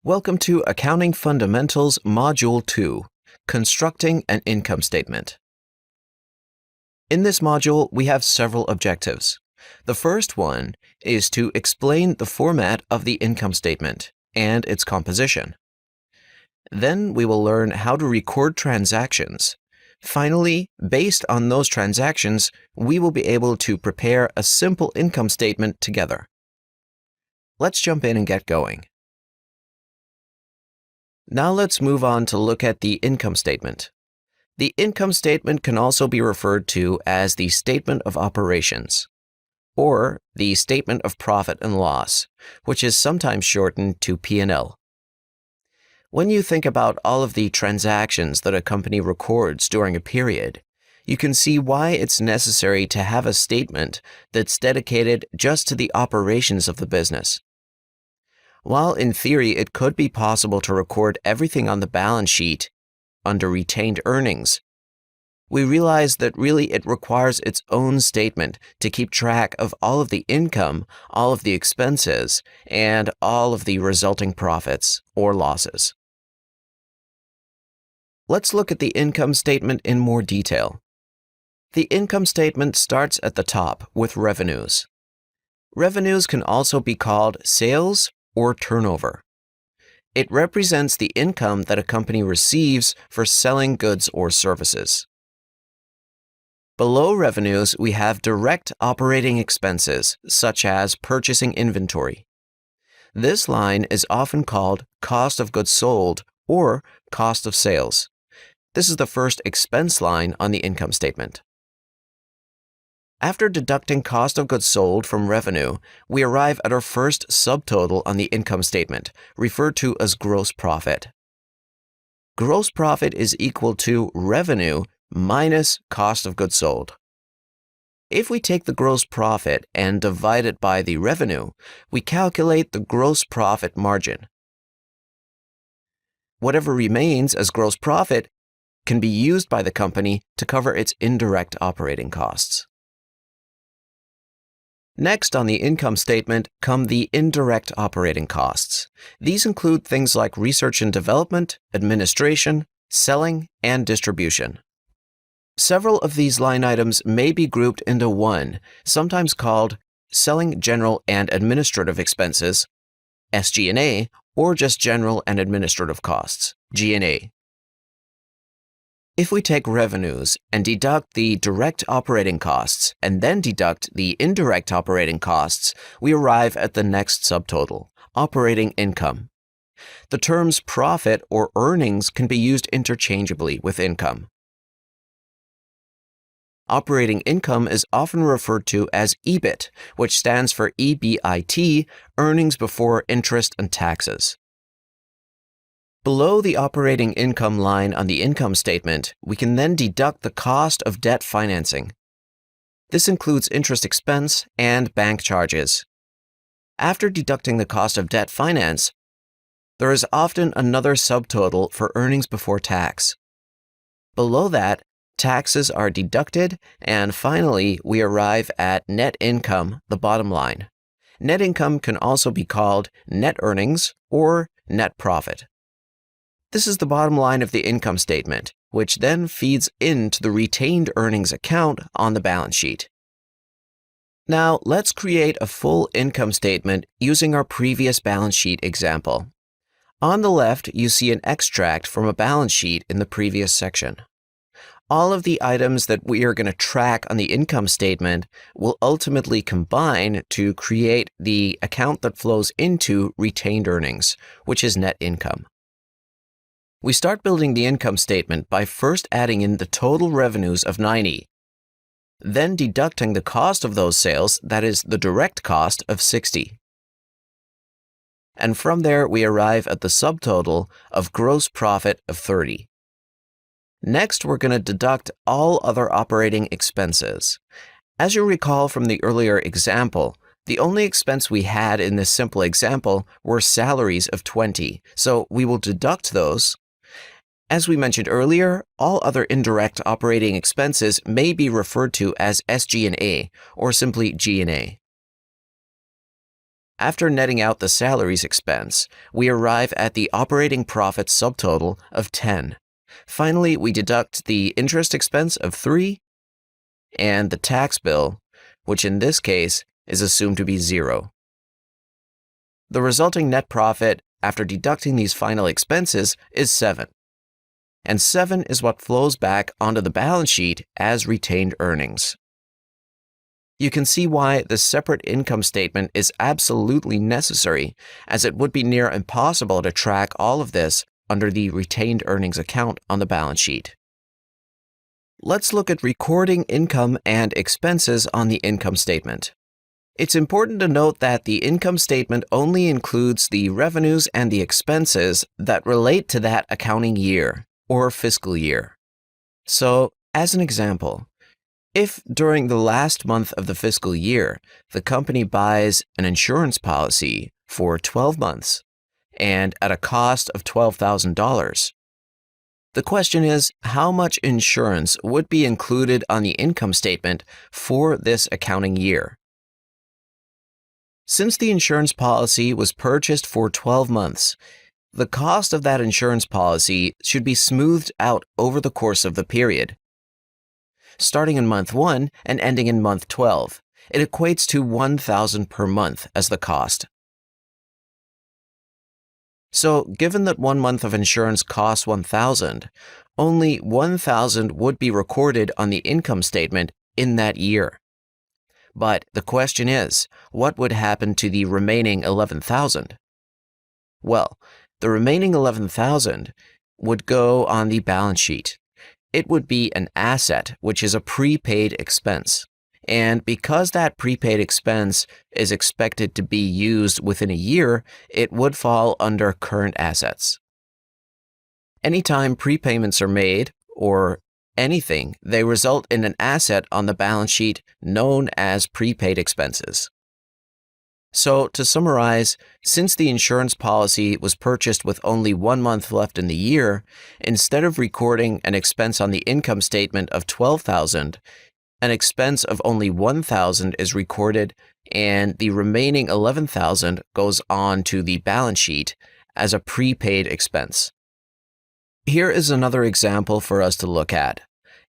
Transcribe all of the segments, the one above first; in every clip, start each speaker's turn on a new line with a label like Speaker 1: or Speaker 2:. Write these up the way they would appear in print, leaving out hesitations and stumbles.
Speaker 1: Welcome to Accounting Fundamentals Module 2, Constructing an Income Statement. In this module, we have several objectives. The first one is to explain the format of the income statement and its composition. Then we will learn how to record transactions. Finally, based on those transactions, we will be able to prepare a simple income statement together. Let's jump in and get going. Now let's move on to look at the income statement. The income statement can also be referred to as the statement of operations, or the statement of profit and loss, which is sometimes shortened to P&L. When you think about all of the transactions that a company records during a period, you can see why it's necessary to have a statement that's dedicated just to the operations of the business. While in theory it could be possible to record everything on the balance sheet under retained earnings, we realize that really it requires its own statement to keep track of all of the income, all of the expenses, and all of the resulting profits or losses. Let's look at the income statement in more detail. The income statement starts at the top with revenues. Revenues can also be called sales or turnover. It represents the income that a company receives for selling goods or services. Below revenues, we have direct operating expenses, such as purchasing inventory. This line is often called cost of goods sold or cost of sales. This is the first expense line on the income statement. After deducting cost of goods sold from revenue, we arrive at our first subtotal on the income statement, referred to as gross profit. Gross profit is equal to revenue minus cost of goods sold. If we take the gross profit and divide it by the revenue, we calculate the gross profit margin. Whatever remains as gross profit can be used by the company to cover its indirect operating costs. Next on the income statement come the indirect operating costs. These include things like research and development, administration, selling, and distribution. Several of these line items may be grouped into one, sometimes called selling, general, and administrative expenses, SG&A, or just general and administrative costs, G&A. If we take revenues and deduct the direct operating costs and then deduct the indirect operating costs, we arrive at the next subtotal, operating income. The terms profit or earnings can be used interchangeably with income. Operating income is often referred to as EBIT, which stands for EBIT, earnings before interest and taxes. Below the operating income line on the income statement, we can then deduct the cost of debt financing. This includes interest expense and bank charges. After deducting the cost of debt finance, there is often another subtotal for earnings before tax. Below that, taxes are deducted, and finally, we arrive at net income, the bottom line. Net income can also be called net earnings or net profit. This is the bottom line of the income statement, which then feeds into the retained earnings account on the balance sheet. Now, let's create a full income statement using our previous balance sheet example. On the left, you see an extract from a balance sheet in the previous section. All of the items that we are going to track on the income statement will ultimately combine to create the account that flows into retained earnings, which is net income. We start building the income statement by first adding in the total revenues of 90, then deducting the cost of those sales, that is the direct cost of 60. And from there, we arrive at the subtotal of gross profit of 30. Next, we're going to deduct all other operating expenses. As you recall from the earlier example, the only expense we had in this simple example were salaries of 20, so we will deduct those. As we mentioned earlier, all other indirect operating expenses may be referred to as SG&A or simply G&A. After netting out the salaries expense, we arrive at the operating profit subtotal of 10. Finally, we deduct the interest expense of 3 and the tax bill, which in this case is assumed to be 0. The resulting net profit after deducting these final expenses is 7. And 7 is what flows back onto the balance sheet as retained earnings. You can see why the separate income statement is absolutely necessary, as it would be near impossible to track all of this under the retained earnings account on the balance sheet. Let's look at recording income and expenses on the income statement. It's important to note that the income statement only includes the revenues and the expenses that relate to that accounting year or fiscal year. So, as an example, if during the last month of the fiscal year, the company buys an insurance policy for 12 months and at a cost of $12,000, the question is how much insurance would be included on the income statement for this accounting year. Since the insurance policy was purchased for 12 months, the cost of that insurance policy should be smoothed out over the course of the period. Starting in month 1 and ending in month 12, it equates to $1,000 per month as the cost. So, given that 1 month of insurance costs $1,000, only $1,000 would be recorded on the income statement in that year. But the question is, what would happen to the remaining $11,000? Well, the remaining $11,000 would go on the balance sheet. It would be an asset, which is a prepaid expense. And because that prepaid expense is expected to be used within a year, it would fall under current assets. Anytime prepayments are made, or anything, they result in an asset on the balance sheet known as prepaid expenses. So, to summarize, since the insurance policy was purchased with only 1 month left in the year, instead of recording an expense on the income statement of $12,000, an expense of only $1,000 is recorded, and the remaining $11,000 goes on to the balance sheet as a prepaid expense. Here is another example for us to look at.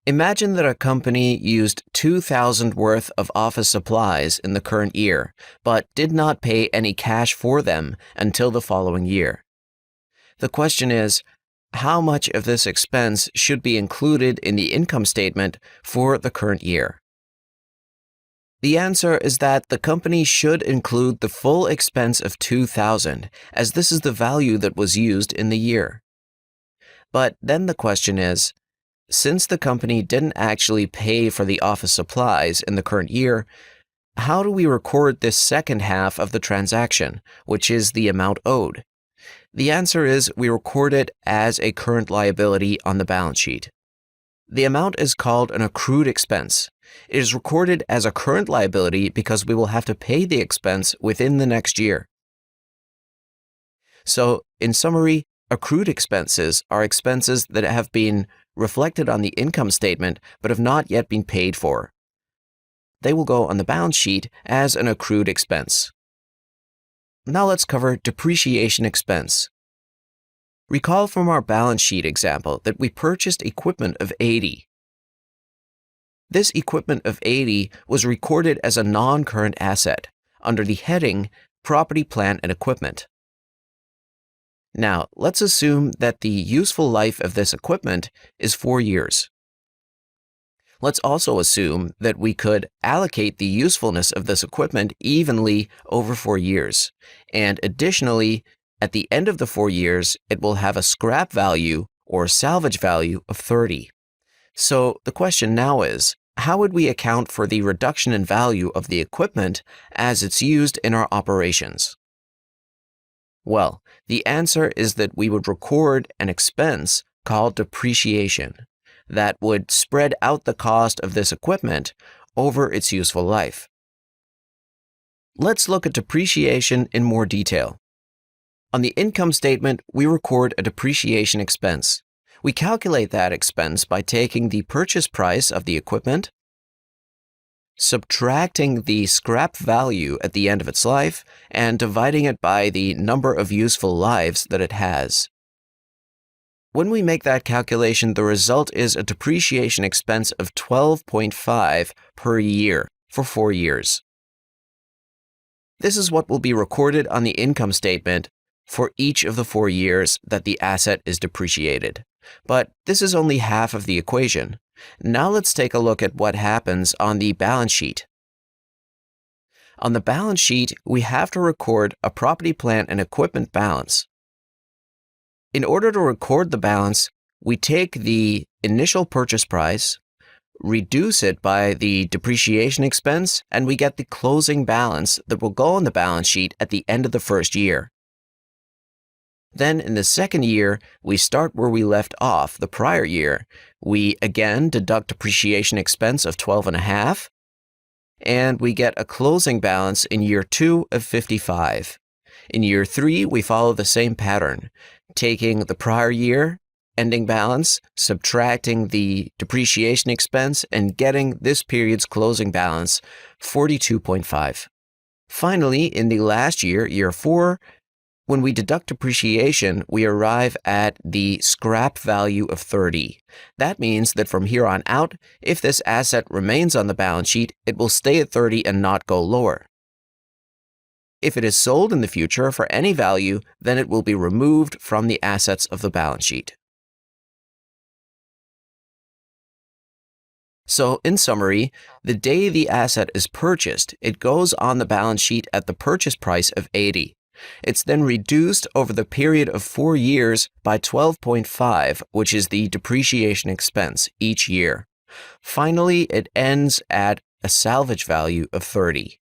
Speaker 1: Imagine that a company used $2,000 worth of office supplies in the current year, but did not pay any cash for them until the following year. The question is, how much of this expense should be included in the income statement for the current year? The answer is that the company should include the full expense of $2,000, as this is the value that was used in the year. But then the question is, since the company didn't actually pay for the office supplies in the current year, how do we record this second half of the transaction, which is the amount owed? The answer is we record it as a current liability on the balance sheet. The amount is called an accrued expense. It is recorded as a current liability because we will have to pay the expense within the next year. So, in summary, accrued expenses are expenses that have been reflected on the income statement but have not yet been paid for. They will go on the balance sheet as an accrued expense. Now let's cover depreciation expense. Recall from our balance sheet example that we purchased equipment of 80. This equipment of 80 was recorded as a non-current asset under the heading Property, Plant, and Equipment. Now, let's assume that the useful life of this equipment is 4 years. Let's also assume that we could allocate the usefulness of this equipment evenly over 4 years. And additionally, at the end of the 4 years, it will have a scrap value or salvage value of 30. So the question now is, how would we account for the reduction in value of the equipment as it's used in our operations? Well, the answer is that we would record an expense called depreciation that would spread out the cost of this equipment over its useful life. Let's look at depreciation in more detail. On the income statement, we record a depreciation expense. We calculate that expense by taking the purchase price of the equipment subtracting the scrap value at the end of its life and dividing it by the number of useful lives that it has. When we make that calculation, the result is a depreciation expense of 12.5 per year for 4 years. This is what will be recorded on the income statement for each of the 4 years that the asset is depreciated. But this is only half of the equation. Now let's take a look at what happens on the balance sheet. On the balance sheet, we have to record a property, plant, and equipment balance. In order to record the balance, we take the initial purchase price, reduce it by the depreciation expense, and we get the closing balance that will go on the balance sheet at the end of the first year. Then in the second year, we start where we left off the prior year. We again deduct depreciation expense of 12.5, and we get a closing balance in year 2 of 55. In year 3, we follow the same pattern, taking the prior year ending balance, subtracting the depreciation expense, and getting this period's closing balance, 42.5. Finally, in the last year, year 4, when we deduct depreciation, we arrive at the scrap value of 30. That means that from here on out, if this asset remains on the balance sheet, it will stay at 30 and not go lower. If it is sold in the future for any value, then it will be removed from the assets of the balance sheet. So, in summary, the day the asset is purchased, it goes on the balance sheet at the purchase price of 80. It's then reduced over the period of 4 years by 12.5, which is the depreciation expense each year. Finally, it ends at a salvage value of 30.